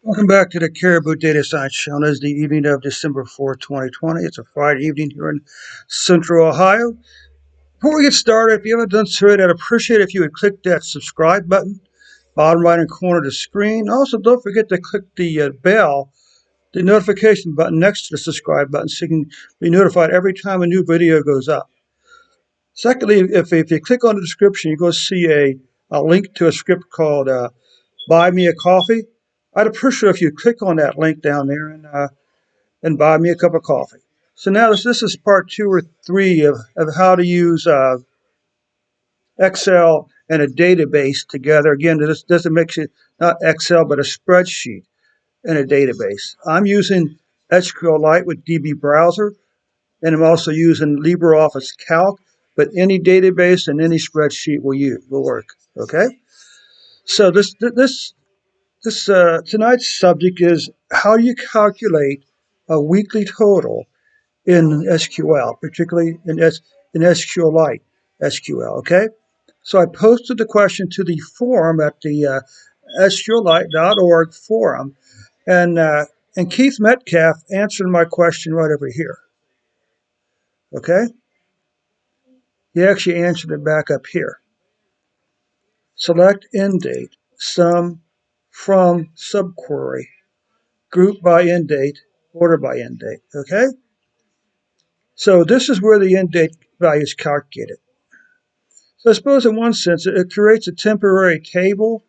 Welcome back to the Caribou Data Science Show. It's the evening of December 4th, 2020. It's a Friday evening here in Central Ohio. Before we get started, if you haven't done so yet, I'd appreciate it if you would click that subscribe button, bottom right hand corner of the screen. Also, don't forget to click the bell, the notification button next to the subscribe button, so you can be notified every time a new video goes up. Secondly, if you click on the description, you're going to see a link to a script called Buy Me a Coffee. I'd appreciate it if you click on that link down there and buy me a cup of coffee. So now this is part 2 or 3 of how to use Excel and a database together. Again, this doesn't make it not Excel, but a spreadsheet and a database. I'm using SQLite with DB Browser, and I'm also using LibreOffice Calc, but any database and any spreadsheet will work. Okay. So this tonight's subject is how do you calculate a weekly total in SQL, particularly in SQLite SQL. Okay, so I posted the question to the forum at the SQLite.org forum, and uh, and Keith Metcalf answered my question right over here. Okay, he actually answered it back up here. Select end date, sum from subquery, group by end date, order by end date. Okay, so this is where the end date value is calculated. So I suppose in one sense it creates a temporary table.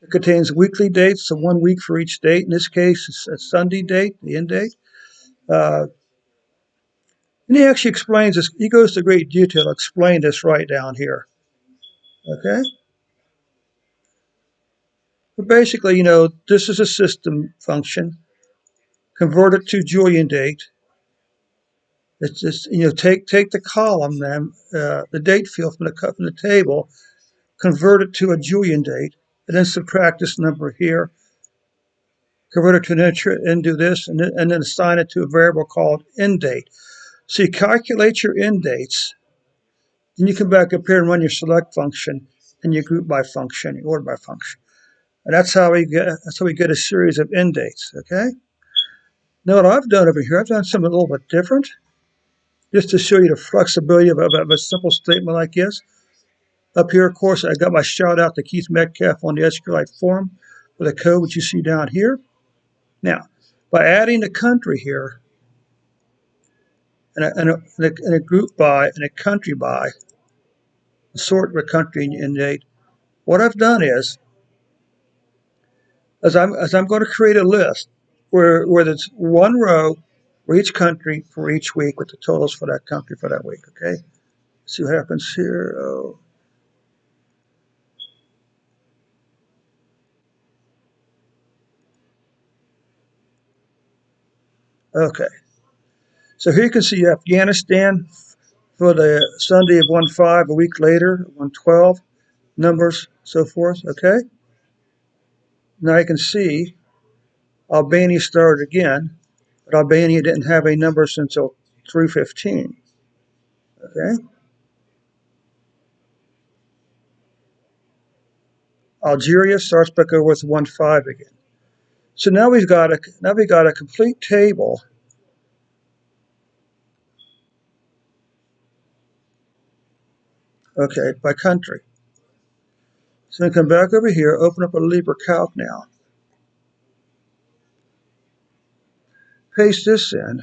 It contains weekly dates, so 1 week for each date. In this case, it's a Sunday date, the end date. Uh, and he actually explains this. He goes to great detail to explain this right down here. Okay? But basically, this is a system function. Convert it to Julian date. It's just, take the column then, the date field from the table, convert it to a Julian date, and then subtract this number here, convert it to an integer, and do this, and then assign it to a variable called end date. So you calculate your end dates, then you come back up here and run your select function, and your group by function, your order by function, and that's how we get a series of end dates. Okay. Now what I've done over here, I've done something a little bit different, just to show you the flexibility of a simple statement like this. Up here, of course, I got my shout out to Keith Metcalf on the SQLite forum for the code which you see down here. Now, by adding a country here, and a group by and a country by, sort by country and date. What I've done is, as I'm going to create a list where there's one row for each country for each week with the totals for that country for that week. Okay, see what happens here. Oh, okay. So here you can see Afghanistan for the Sunday of 1/5. A week later, 1/12 numbers, so forth. Okay. Now you can see Albania started again, but Albania didn't have a number since 3/15. Okay. Algeria starts back over with 1/5 again. So now we got a complete table. Okay, by country. So we come back over here, open up a LibreCalc now, paste this in.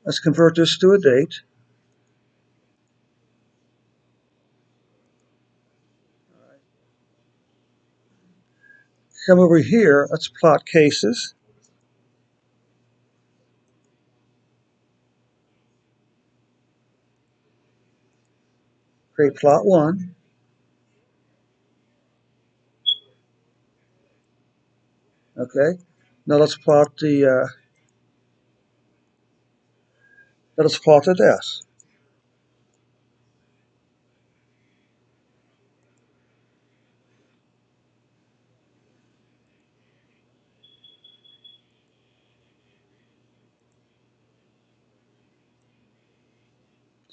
Let's convert this to a date. Come over here. Let's plot cases. Create plot one. Okay. Now let's plot the deaths.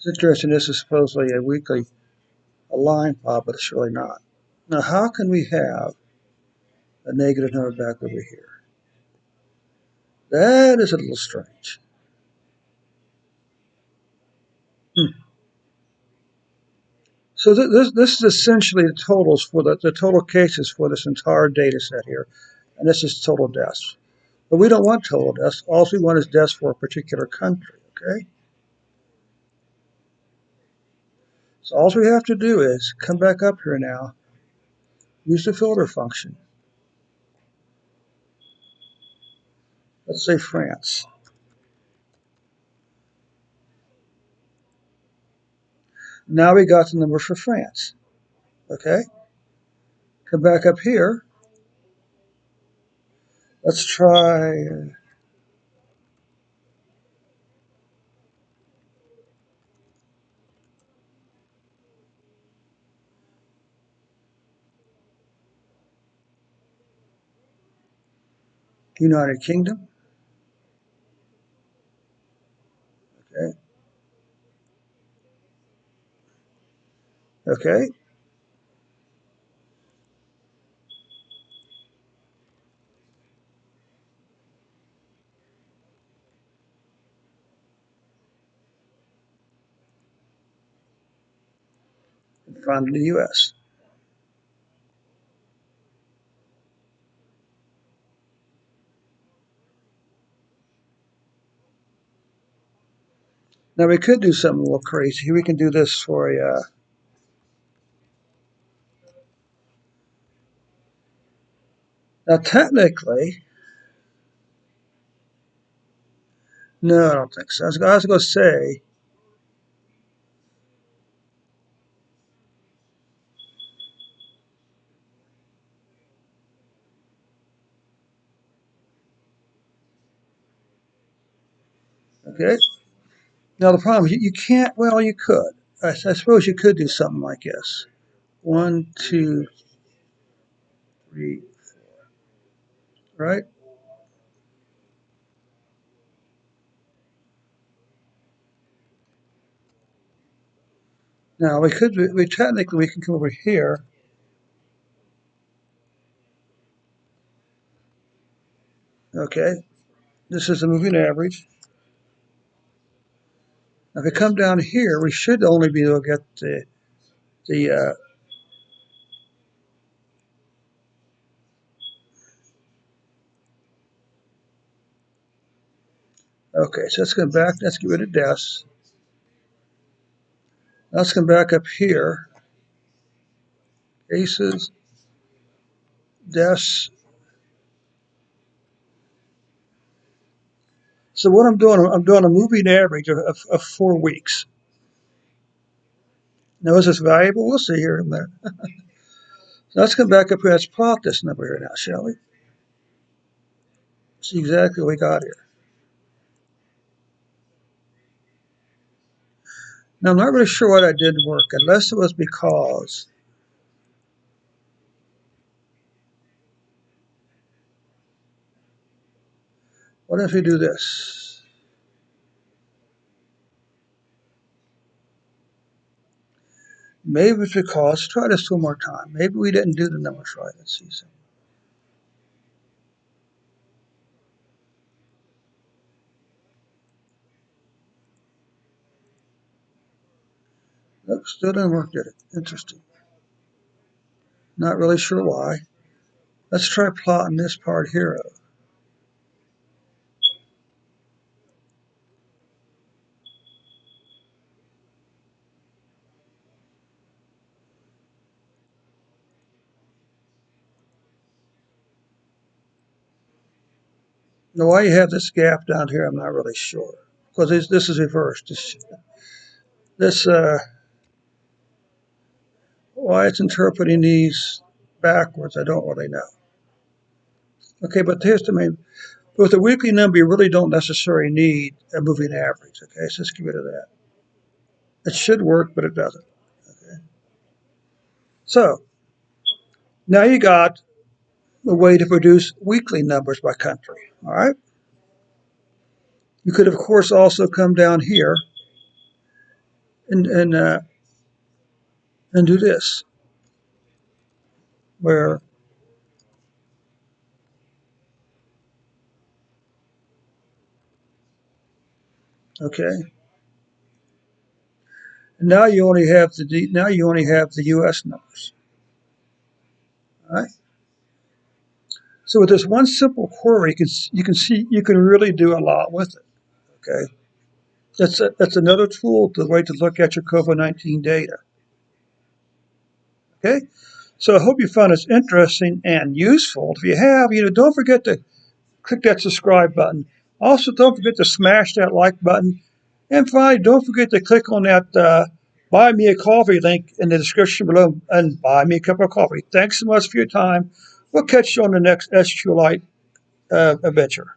It's interesting. This is supposedly a weekly line plot, but it's really not. Now, how can we have a negative number back over here? That is a little strange. Hmm. So this is essentially the totals for the total cases for this entire data set here, and this is total deaths. But we don't want total deaths. All we want is deaths for a particular country. Okay. So all we have to do is come back up here now, use the filter function. Let's say France. Now we got the numbers for France. Okay. Come back up here. Let's try United Kingdom. Okay. Okay. And finally, the U.S. Now we could do something a little crazy. We can do this for a. Now technically, no, I don't think so. I was going to say, okay. Now the problem is you can't. Well, you could. I suppose you could do something like this. 1, 2, 3, right? Now we could. We technically we can come over here. Okay. This is the moving average. Now if we come down here, we should only be able to get the. Okay, so let's go back. Let's get rid of deaths. Let's come back up here. Cases, deaths. So what I'm doing a moving average of 4 weeks. Now is this valuable? We'll see here in a minute. So let's come back up here. Let's plot this number here now, shall we? See exactly what we got here. Now I'm not really sure why that didn't work, unless it was because what if we do this? Maybe it's because, let's try this one more time. Maybe we didn't do the numbers right. Let's see something. Nope, still didn't work, did it? Interesting. Not really sure why. Let's try plotting this part here. Now why you have this gap down here, I'm not really sure. Because this is reversed. This why it's interpreting these backwards, I don't really know. Okay, but here's the main. With a weekly number, you really don't necessarily need a moving average. Okay, so let's get rid of that. It should work, but it doesn't. Okay. So now you got a way to produce weekly numbers by country. All right. You could, of course, also come down here and and do this. where, okay, now you only have the U.S. numbers. All right. So with this one simple query, you can really do a lot with it. Okay, that's another tool, the way to look at your COVID-19 data. Okay, so I hope you found this interesting and useful. If you have, don't forget to click that subscribe button. Also, don't forget to smash that like button. And finally, don't forget to click on that buy me a coffee link in the description below and buy me a cup of coffee. Thanks so much for your time. We'll catch you on the next SQLite adventure.